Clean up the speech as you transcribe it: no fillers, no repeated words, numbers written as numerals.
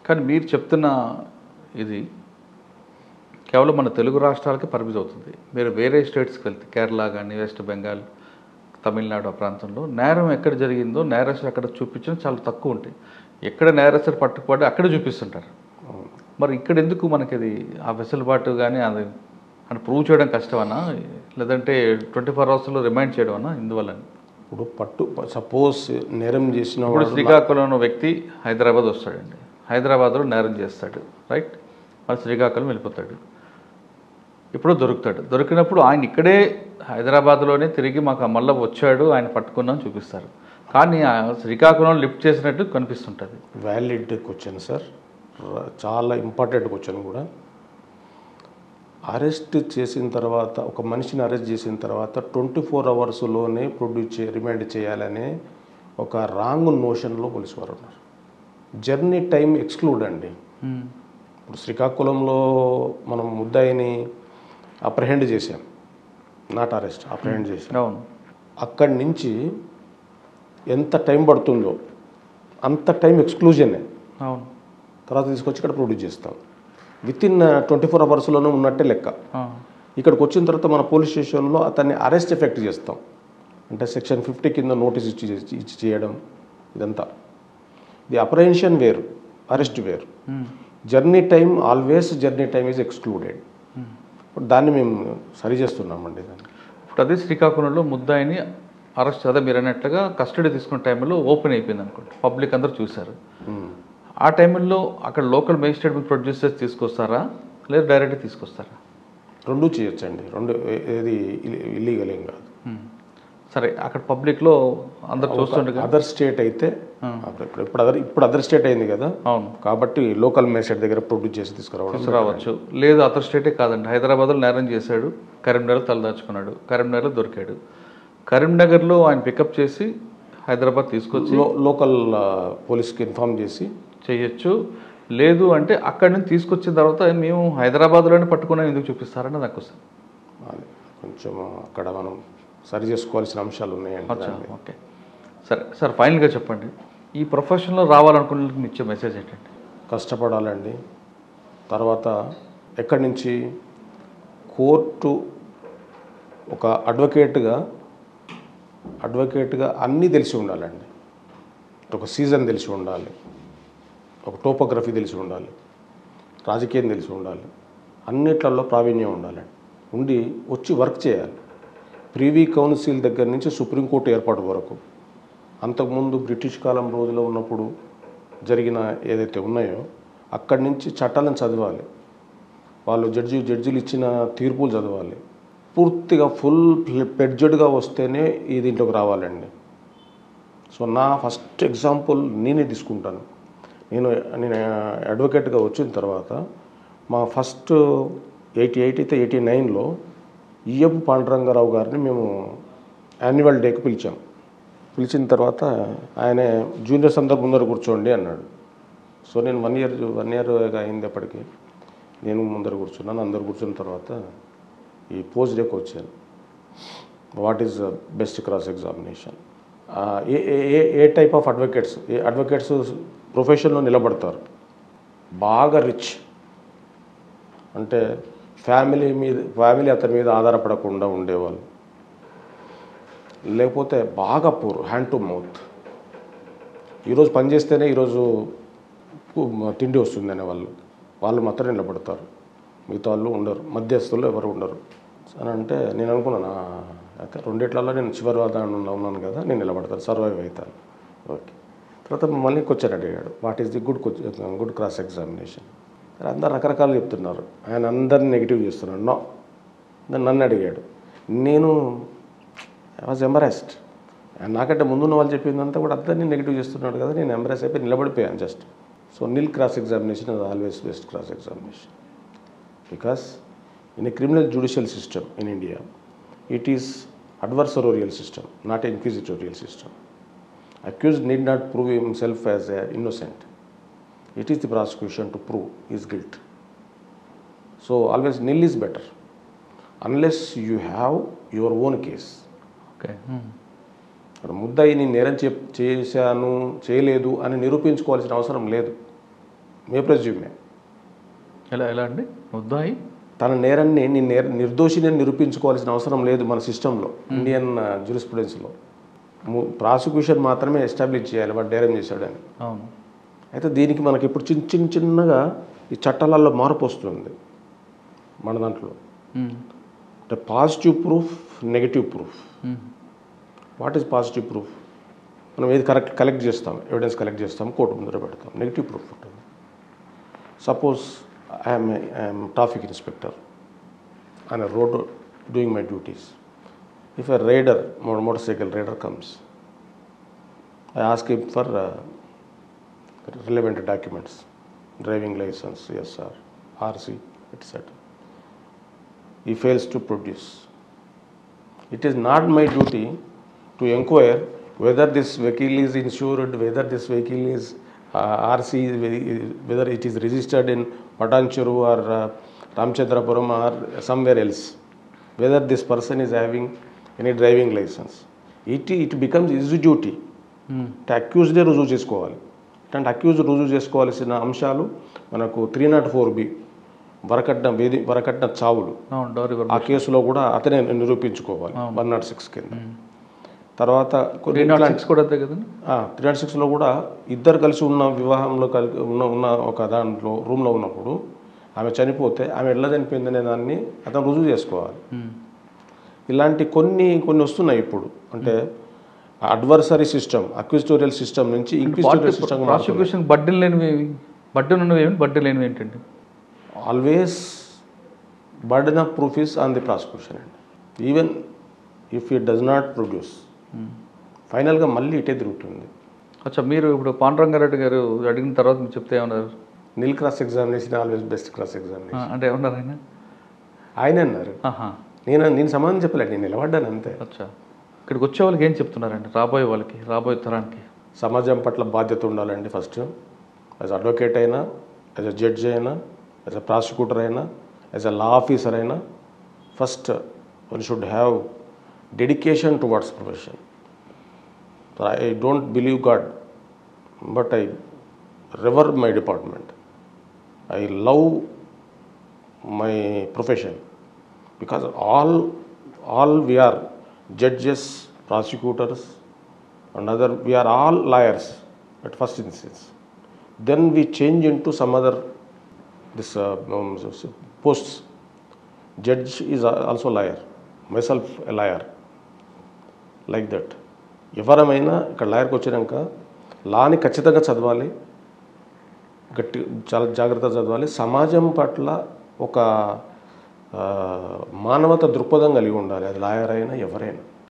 కానీ మీరు చెప్తున్న ఇది కేవలం మన తెలుగు రాష్ట్రాలకి పరిమితి అవుతుంది. మీరు వేరే స్టేట్స్కి వెళ్తే కేరళ కానీ వెస్ట్ బెంగాల్ తమిళనాడు ఆ ప్రాంతంలో నేరం ఎక్కడ జరిగిందో నేరస్తులు అక్కడ చూపించడం చాలా తక్కువ ఉంటాయి. ఎక్కడ నేరస్తులు పట్టుకుపడి అక్కడే చూపిస్తుంటారు. మరి ఇక్కడ ఎందుకు మనకి అది ఆ వెసులుబాటు కానీ అది అని ప్రూవ్ చేయడం కష్టమన్నా, లేదంటే 24 అవర్స్లో రిమైండ్ చేయడం అన్నా ఇందువల్ల? ఇప్పుడు సపోజ్ నేరం చేసిన ఇప్పుడు శ్రీకాకుళం వ్యక్తి హైదరాబాద్ వస్తాడండి, హైదరాబాద్లో నేరం చేస్తాడు, రైట్? మరి శ్రీకాకుళం వెళ్ళిపోతాడు, ఇప్పుడు దొరికినప్పుడు ఆయన ఇక్కడే హైదరాబాద్లోనే తిరిగి మాకు మళ్ళీ వచ్చాడు, ఆయన పట్టుకున్నాం చూపిస్తారు. కానీ శ్రీకాకుళం లిఫ్ట్ చేసినట్టు కనిపిస్తుంటుంది. వ్యాలిడ్ క్వశ్చన్ సార్, చాలా ఇంపార్టెంట్ క్వశ్చన్ కూడా. అరెస్ట్ చేసిన తర్వాత, ఒక మనిషిని అరెస్ట్ చేసిన తర్వాత 24 అవర్స్లోనే రిమాండ్ చేయాలనే ఒక రాంగ్ నోషన్లో పోలీసు వారు ఉన్నారు. జర్నీ టైం ఎక్స్క్లూడ్ అండి. ఇప్పుడు శ్రీకాకుళంలో మనం ముద్దాయిని అప్రహెండ్ చేశాం, నాట్ అరెస్ట్, అప్రహెండ్ చేశాం. అవును. అక్కడి నుంచి ఎంత టైం పడుతుందో అంత టైం ఎక్స్క్లూజనే. అవును. తర్వాత తీసుకొచ్చి ఇక్కడ ప్రొడ్యూస్ చేస్తాం. వితిన్ 24 అవర్స్లోనే ఉన్నట్టే లెక్క. ఇక్కడికి వచ్చిన తర్వాత మన పోలీస్ స్టేషన్లో అతన్ని అరెస్ట్ ఎఫెక్ట్ చేస్తాం. అంటే సెక్షన్ 50 కింద నోటీస్ ఇచ్చి చేయడం, ఇదంతా. ది అప్రహెన్షన్ వేరు, అరెస్ట్ వేరు. Journey time, always journey time is excluded. ఇప్పుడు దాన్ని మేము సరి చేస్తున్నామండి. దాన్ని ఇప్పుడు అదే శ్రీకాకుళంలో ముద్దాయిని అరెస్ట్, అదే మీరు అన్నట్టుగా కస్టడీ తీసుకున్న టైంలో ఓపెన్ అయిపోయింది అనుకోండి, పబ్లిక్ అందరూ చూశారు. ఆ టైంలో అక్కడ లోకల్ మేజిస్ట్రేట్ మీకు ప్రొడ్యూసర్స్ తీసుకొస్తారా, లేదా డైరెక్ట్గా తీసుకొస్తారా? రెండు చేయొచ్చండి, రెండు. ఏది ఇల్లీగల్ ఏం కాదు. సరే, అక్కడ పబ్లిక్లో అందరు చూస్తుండగా అదర్ స్టేట్ అయితే, ఇప్పుడు అదర్ స్టేట్ అయింది కదా. అవును. కాబట్టి లోకల్ మేజిస్ట్రేట్ దగ్గర ప్రొడ్యూస్ చేసి తీసుకురావచ్చు. లేదు అదర్ స్టేటే కాదండి, హైదరాబాద్లో నేరం చేశాడు, కరీంనగర్లో తలదాచుకున్నాడు, కరీంనగర్లో దొరికాడు, కరీంనగర్లో ఆయన పికప్ చేసి హైదరాబాద్ తీసుకొచ్చి లోకల్ పోలీస్కి ఇన్ఫార్మ్ చేసి చేయొచ్చు. లేదు అంటే అక్కడి నుంచి తీసుకొచ్చిన తర్వాత మేము హైదరాబాద్లోనే పట్టుకున్నాం ఎందుకు చూపిస్తారని నాకు వస్తుంది. అది కొంచెం అక్కడ మనం సరి చేసుకోవాల్సిన అంశాలు ఉన్నాయండి. ఓకే, సరే సార్, ఫైనల్గా చెప్పండి, ఈ ప్రొఫెషన్లో రావాలనుకునే మీకు ఇచ్చే మెసేజ్ ఏంటంటే? కష్టపడాలండి. తర్వాత ఎక్కడి నుంచి కోర్టు, ఒక అడ్వకేట్గా అన్నీ తెలిసి ఉండాలండి. ఒక సీజన్ తెలిసి ఉండాలి, ఒక టోపోగ్రఫీ తెలిసి ఉండాలి, రాజకీయం తెలిసి ఉండాలి, అన్నిట్లలో ప్రావీణ్యం ఉండాలండి. ఉండి వచ్చి వర్క్ చేయాలి. ప్రీవీ కౌన్సిల్ దగ్గర నుంచి సుప్రీంకోర్టు ఏర్పాటు వరకు, అంతకుముందు బ్రిటిష్ కాలం రోజులో ఉన్నప్పుడు జరిగిన ఏదైతే ఉన్నాయో అక్కడి నుంచి చట్టాలను చదవాలి, వాళ్ళు జడ్జీలు ఇచ్చిన తీర్పులు చదవాలి. పూర్తిగా ఫుల్ ప్లెడ్జెడ్గా వస్తేనే ఈ దీంట్లోకి రావాలండి. సో నా ఫస్ట్ ఎగ్జాంపుల్ నేనే తీసుకుంటాను. నేను అడ్వకేట్గా వచ్చిన తర్వాత మా ఫస్ట్ 88 అయితే 89లో ఈఎం పాండురంగారావు గారిని మేము యాన్యువల్ డేకి పిలిచిన తర్వాత ఆయన జూనియర్స్ అందరు ముందర కూర్చోండి అన్నాడు. సో నేను వన్ ఇయర్ అయింది అప్పటికి, నేను ముందర కూర్చున్నాను. అందరు కూర్చున్న తర్వాత ఈ పోస్ట్ డేకి వచ్చాను. What is best cross examination, A type of advocates ప్రొఫెషన్లో నిలబడతారు? బాగా రిచ్, అంటే ఫ్యామిలీ అతని మీద ఆధారపడకుండా ఉండేవాళ్ళు, లేకపోతే బాగా పూర్, హ్యాండ్ టు మౌత్, ఈరోజు పని చేస్తేనే ఈరోజు తిండి వస్తుందనే వాళ్ళు మాత్రం నిలబడతారు, మిగతా వాళ్ళు ఉండరు, మధ్యస్థులు ఎవరు ఉండరు అని అంటే నేను అనుకున్నాను, అయితే రెండిట్లలో నేను చివరి వాదనలో ఉన్నాను కదా, నేను నిలబడతాను, సర్వైవ్ అవుతాను. ఓకే. తర్వాత మళ్ళీ క్వశ్చన్ అడిగాడు, what is the good cross examination. అందరు రకరకాలు చెప్తున్నారు, ఆయన అందరిని నెగిటివ్ చేస్తున్నాడు. నన్ను అడిగాడు, నేను ఐ వాజ్ ఎంబరాస్డ్. నాకంటే ముందున్న వాళ్ళు చెప్పిందంతా కూడా అందరినీ నెగిటివ్ చేస్తున్నాడు కదా, నేను ఎంబరాస్ అయిపోయి నిలబడిపోయాను just. So nil cross examination is always best cross examination, because in a criminal judicial system in India it is adversarial system, not an inquisitorial system. Accused need not prove himself as innocent. It is the prosecution to prove his guilt. So always nil is better, unless you have your own case. Okay. ముద్దాయిని నేరం చేశాను చేయలేదు అని నిరూపించుకోవాల్సిన అవసరం లేదు. మే ప్రెజ్యూమే. ఎలా అండి ముద్దాయి తన నేరాన్ని నిర్దోషిని నిరూపించుకోవాల్సిన అవసరం లేదు మన సిస్టంలో, ఇండియన్ జ్యూరిస్ప్రుడెన్స్లో. ప్రాసిక్యూషన్ మాత్రమే ఎస్టాబ్లిష్ చేయాలి వాడు నేరం చేశాడని. అవును. అయితే దీనికి మనకి ఇప్పుడు చిన్నగా ఈ చట్టాలలో మార్పు వస్తుంది మన దాంట్లో. అంటే positive proof, negative proof. What is positive proof? మనం ఏది కలెక్ట్ చేస్తాం, ఎవిడెన్స్ కలెక్ట్ చేస్తాం, కోర్టు ముందర పెడతాం. నెగిటివ్ ప్రూఫ్ ఉంటుంది. Suppose I'm traffic inspector on a road doing my duties. If a raider, motorcycle raider comes, I ask him for relevant documents, driving license, yes sir, RC, etc. He fails to produce. It is not my duty to inquire whether this vehicle is insured, whether this vehicle is RC, whether it is registered in Patancheru or Ramchandrapuram or somewhere else, whether this person is having any driving license. It becomes his duty. అక్యూజ్డే రుజువు చేసుకోవాలి. అంటే accuse రుజువు చేసుకోవాల్సిన అంశాలు మనకు 304B వరకట్న చావులు, ఆ కేసులో కూడా అతనే నిరూపించుకోవాలి 106 కింద. తర్వాత 306లో కూడా ఇద్దరు కలిసి ఉన్న వివాహంలో ఉన్న ఒక దాంట్లో రూమ్లో ఉన్నప్పుడు ఆమె చనిపోతే ఆమె ఎట్లా చనిపోయిందనే దాన్ని అతను రుజువు చేసుకోవాలి. ఇలాంటి కొన్ని వస్తున్నాయి ఇప్పుడు. అంటే అడ్వర్సరీ సిస్టమ్, అక్విజిటోరియల్ సిస్టమ్ నుంచి ఇంక్విజిటోరియల్ సిస్టమ్. ప్రాసిక్యూషన్ బడ్డెన్ లేనివి ఏంటండి? Always burden of proof is on the prosecution అండి. Even if it does not produce, ఫైనల్గా మళ్ళీ ఇటే తిరుగుతుంది. అచ్చా, మీరు ఇప్పుడు పాండురంగారెడ్డి గారు అడిగిన తర్వాత మీరు చెప్తే ఏమన్నారు? Neel cross examination always best cross examination అంటే ఏమన్నారు ఆయన అన్నారు. నేను సమాధానం చెప్పలేదు, నేను నిలబడ్డాను అంతే. అచ్చా, ఇక్కడికి వచ్చే వాళ్ళకి ఏం చెప్తున్నారండి? రాబోయే తరానికి సమాజం పట్ల బాధ్యత ఉండాలండి. ఫస్ట్ యాజ్ అడ్వకేట్ అయినా, యాజ్ అ జడ్జ్ అయినా, యాజ్ అ ప్రాసిక్యూటర్ అయినా, యాజ్ అ లా ఆఫీసర్ అయినా, first one should have dedication towards profession. I don't believe God, but I river my department. I love my profession. Because all we are judges, prosecutors and other, we are all liars at first instance. Then we change into some other posts. Judge is also liar, myself a liar, like that. ఎవరమైనా ఇక్కడ లాయర్కి వచ్చినాక లాని ఖచ్చితంగా చదవాలి, చాలా జాగ్రత్తగా చదవాలి. సమాజం పట్ల ఒక మానవత దృక్పథం కలిగి ఉండాలి, అది లాయర్ అయినా ఎవరైనా.